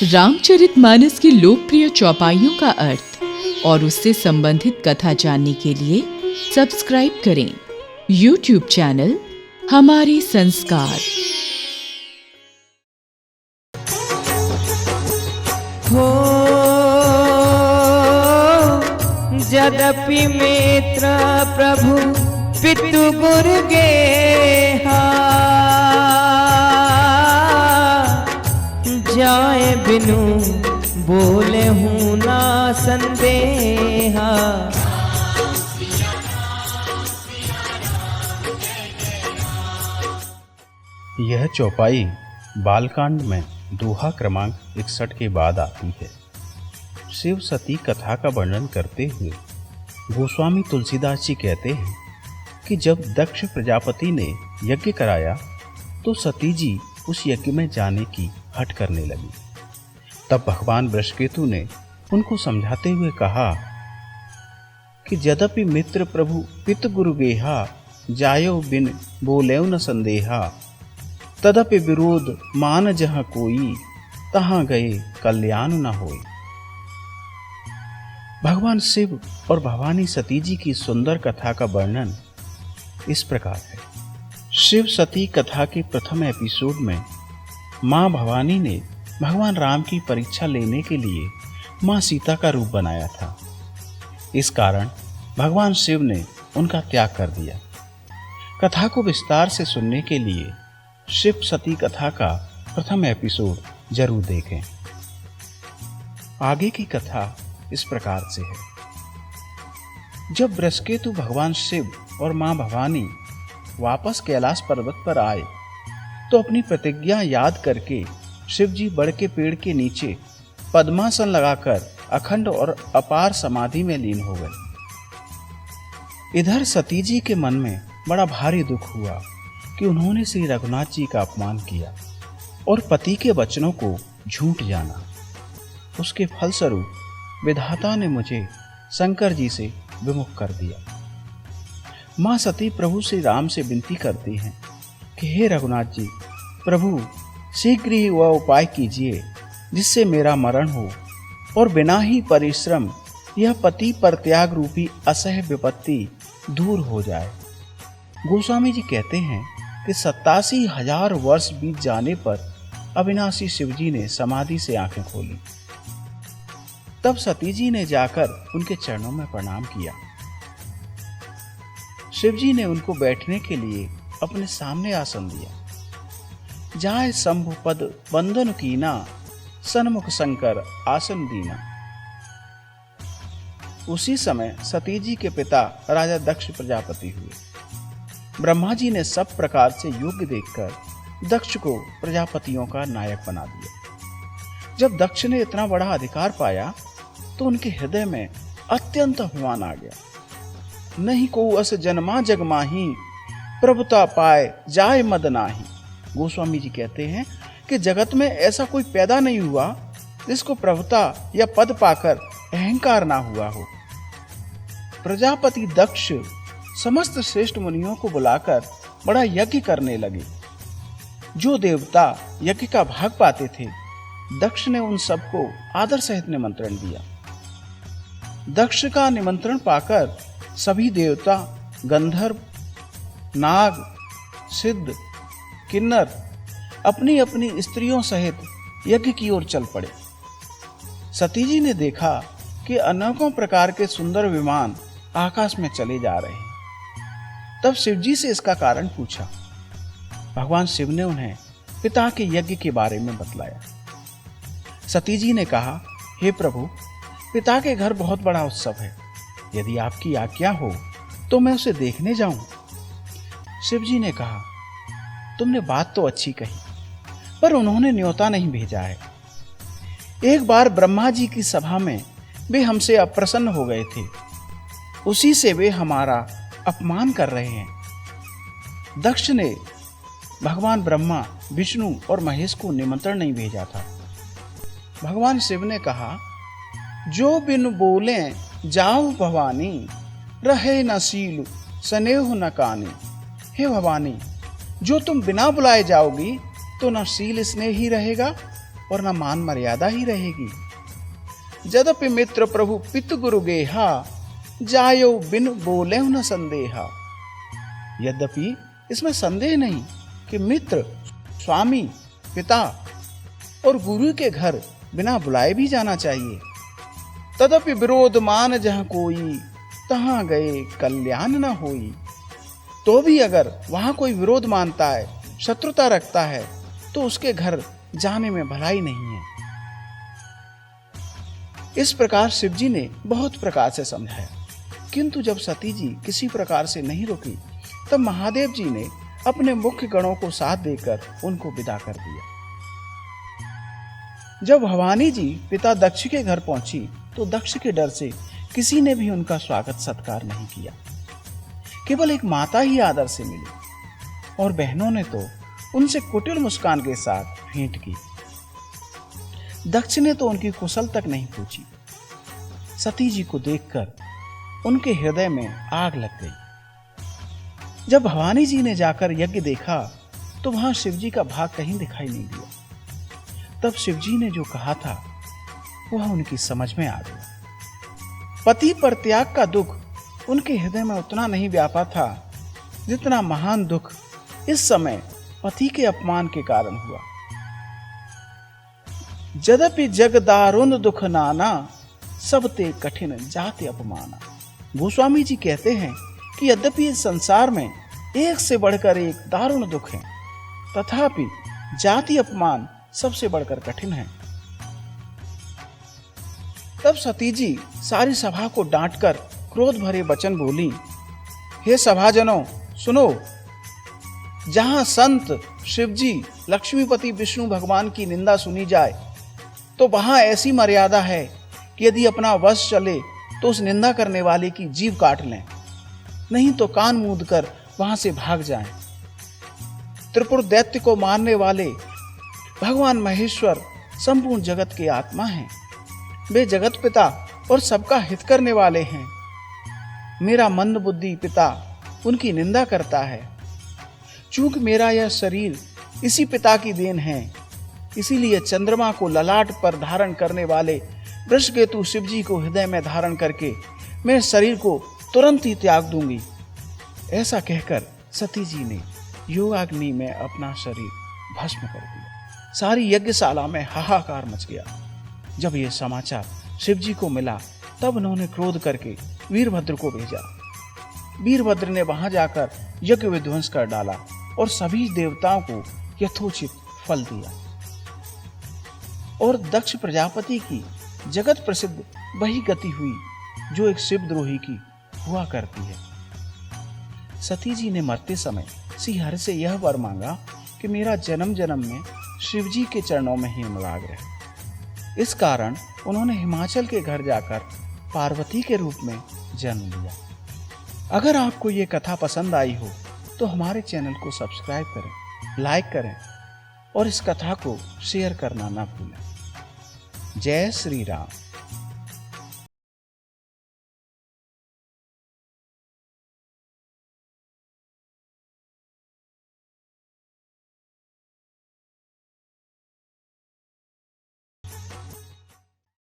रामचरितमानस की लोकप्रिय चौपाइयों का अर्थ और उससे संबंधित कथा जानने के लिए सब्सक्राइब करें YouTube चैनल हमारे संस्कार। हो यद्यपि मित्र प्रभु पितु गुरु गेहा, जाए बिनु बोले हूँ ना संदेहा। यह चौपाई बालकांड में दोहा क्रमांक 61 के बाद आती है। शिव सती कथा का वर्णन करते हुए गोस्वामी तुलसीदास जी कहते हैं कि जब दक्ष प्रजापति ने यज्ञ कराया तो सती जी उस यज्ञ में जाने की हट करने लगी। तब भगवान वृषकेतु ने उनको समझाते हुए कहा कि यद्यपि मित्र प्रभु पित गुरु गेहा, जायो बिन बोलेव न संदेहा, तदपि विरोध मान जहाँ कोई, तहाँ गए कल्याण न होई। भगवान शिव और भवानी सती जी की सुंदर कथा का वर्णन इस प्रकार है। शिव सती कथा के प्रथम एपिसोड में मां भवानी ने भगवान राम की परीक्षा लेने के लिए मां सीता का रूप बनाया था। इस कारण भगवान शिव ने उनका त्याग कर दिया। कथा को विस्तार से सुनने के लिए शिव सती कथा का प्रथम एपिसोड जरूर देखें। आगे की कथा इस प्रकार से है। जब वृषकेतु भगवान शिव और मां भवानी वापस कैलाश पर्वत पर आए तो अपनी प्रतिज्ञा याद करके शिव जी बड़ के पेड़ के नीचे पद्मासन लगाकर अखंड और अपार समाधि में लीन हो गए। इधर सती जी के मन में बड़ा भारी दुख हुआ कि उन्होंने श्री रघुनाथ जी का अपमान किया और पति के वचनों को झूठ जाना। उसके फलस्वरूप विधाता ने मुझे शंकर जी से विमुख कर दिया। मां सती प्रभु श्री राम से विनती करती हैं कि हे रघुनाथ जी, प्रभु शीघ्र ही वह उपाय कीजिए जिससे मेरा मरण हो और बिना ही परिश्रम यह पति पर त्याग रूपी असह्य विपत्ति दूर हो जाए। गोस्वामी जी कहते हैं कि 87,000 वर्ष बीत जाने पर अविनाशी शिवजी ने समाधि से आंखें खोली। तब सती जी ने जाकर उनके चरणों में प्रणाम किया। शिवजी ने उनको बैठने के लिए अपने सामने आसन दिया। जाए शंभु पद वंदन कीना, सन्मुख शंकर आसन दीना। उसी समय सती जी के पिता राजा दक्ष प्रजापति हुए। ब्रह्मा जी ने सब प्रकार से योग्य देखकर दक्ष को प्रजापतियों का नायक बना दिया। जब दक्ष ने इतना बड़ा अधिकार पाया तो उनके हृदय में अत्यंत अभिमान आ गया। नहीं को अस जन्मा जग माही, प्रभुता पाए जाए मद नाही। गोस्वामी जी कहते हैं कि जगत में ऐसा कोई पैदा नहीं हुआ जिसको प्रभुता या पद पाकर अहंकार ना हुआ हो। प्रजापति दक्ष समस्त श्रेष्ठ मुनियों को बुलाकर बड़ा यज्ञ करने लगे। जो देवता यज्ञ का भाग पाते थे, दक्ष ने उन सबको आदर सहित निमंत्रण दिया। दक्ष का निमंत्रण पाकर सभी देवता, गंधर्व, नाग, सिद्ध, किन्नर अपनी अपनी स्त्रियों सहित यज्ञ की ओर चल पड़े। सती जी ने देखा कि अनेकों प्रकार के सुंदर विमान आकाश में चले जा रहे हैं। तब शिव जी से इसका कारण पूछा। भगवान शिव ने उन्हें पिता के यज्ञ के बारे में बतलाया। सती जी ने कहा, हे प्रभु, पिता के घर बहुत बड़ा उत्सव है। यदि आपकी आज्ञा हो तो मैं उसे देखने जाऊं। शिव जी ने कहा, तुमने बात तो अच्छी कही, पर उन्होंने न्योता नहीं भेजा है। एक बार ब्रह्मा जी की सभा में वे हमसे अप्रसन्न हो गए थे, उसी से वे हमारा अपमान कर रहे हैं। दक्ष ने भगवान ब्रह्मा, विष्णु और महेश को निमंत्रण नहीं भेजा था। भगवान शिव ने कहा, जो बिन बोले जाओ भवानी, रहे न सील स्नेह न कानी। हे भवानी, जो तुम बिना बुलाए जाओगी तो न शील स्नेह ही रहेगा और न मान मर्यादा ही रहेगी। यद्यपि मित्र प्रभु पितु गुरु गेहा, जायो बिन बोले न संदेहा। यद्यपि इसमें संदेह नहीं कि मित्र, स्वामी, पिता और गुरु के घर बिना बुलाए भी जाना चाहिए। तदपि विरोध मान जहाँ कोई, तहाँ गए कल्याण न होई। तो भी अगर वहां कोई विरोध मानता है, शत्रुता रखता है, तो उसके घर जाने में भलाई नहीं है। इस प्रकार शिवजी ने बहुत प्रकार से समझाया, किंतु जब सती जी किसी प्रकार से नहीं रुकी, तब महादेव जी ने अपने मुख्य गणों को साथ देकर उनको विदा कर दिया। जब भवानी जी पिता दक्ष के घर पहुंची, तो दक्ष के डर से किसी ने भी उनका स्वागत सत्कार नहीं किया। केवल एक माता ही आदर से मिली और बहनों ने तो उनसे कुटिल मुस्कान के साथ भेंट की। दक्ष ने तो उनकी कुशल तक नहीं पूछी। सती जी को देखकर उनके हृदय में आग लग गई। जब भवानी जी ने जाकर यज्ञ देखा, तो वहां शिवजी का भाग कहीं दिखाई नहीं दिया। तब शिवजी ने जो कहा था वह उनकी समझ में आ गया। पति पर त्याग का दुख उनके हृदय में उतना नहीं व्यापा था जितना महान दुख इस समय पति के अपमान के कारण हुआ। यद्यपि जग दारुण दुख नाना, सब ते कठिन जाति अपमाना। गोस्वामी जी कहते हैं कि यद्यपि इस संसार में एक से बढ़कर एक दारुण दुख है, तथापि जाति अपमान सबसे बढ़कर कठिन है। तब सती जी सारी सभा को डांटकर क्रोध भरे वचन बोली, हे सभाजनों सुनो, जहां संत शिवजी लक्ष्मीपति विष्णु भगवान की निंदा सुनी जाए, तो वहां ऐसी मर्यादा है कि यदि अपना वश चले तो उस निंदा करने वाले की जीभ काट लें, नहीं तो कान मूंद कर वहां से भाग जाएं। त्रिपुर दैत्य को मारने वाले भगवान महेश्वर संपूर्ण जगत के आत्मा हैं। वे जगत पिता और सबका हित करने वाले हैं। मेरा मंद बुद्धि पिता उनकी निंदा करता है। चूंकि मेरा यह शरीर इसी पिता की देन है, इसीलिए चंद्रमा को ललाट पर धारण करने वाले वृषकेतु शिवजी को हृदय में धारण करके मैं शरीर को तुरंत ही त्याग दूंगी। ऐसा कहकर सती जी ने योगाग्नि में अपना शरीर भस्म कर दिया। सारी यज्ञशाला में हाहाकार मच गया। जब यह समाचार शिवजी को मिला, तब उन्होंने क्रोध करके वीरभद्र को भेजा। वीरभद्र ने वहां जाकर यज्ञ विध्वंस कर डाला और सभी देवताओं को यथोचित फल दिया। और दक्ष प्रजापति की जगत प्रसिद्ध वही गति हुई जो एक शिवद्रोही की हुआ करती है। सती जी ने मरते समय श्री हरि से यह वर मांगा कि मेरा जन्म जन्म में शिवजी के चरणों में ही अनुराग रहे। इस कारण उन्होंने हिमाचल के घर जाकर पार्वती के रूप में जन्म लिया। अगर आपको ये कथा पसंद आई हो तो हमारे चैनल को सब्सक्राइब करें, लाइक करें और इस कथा को शेयर करना ना भूलें। जय श्री राम।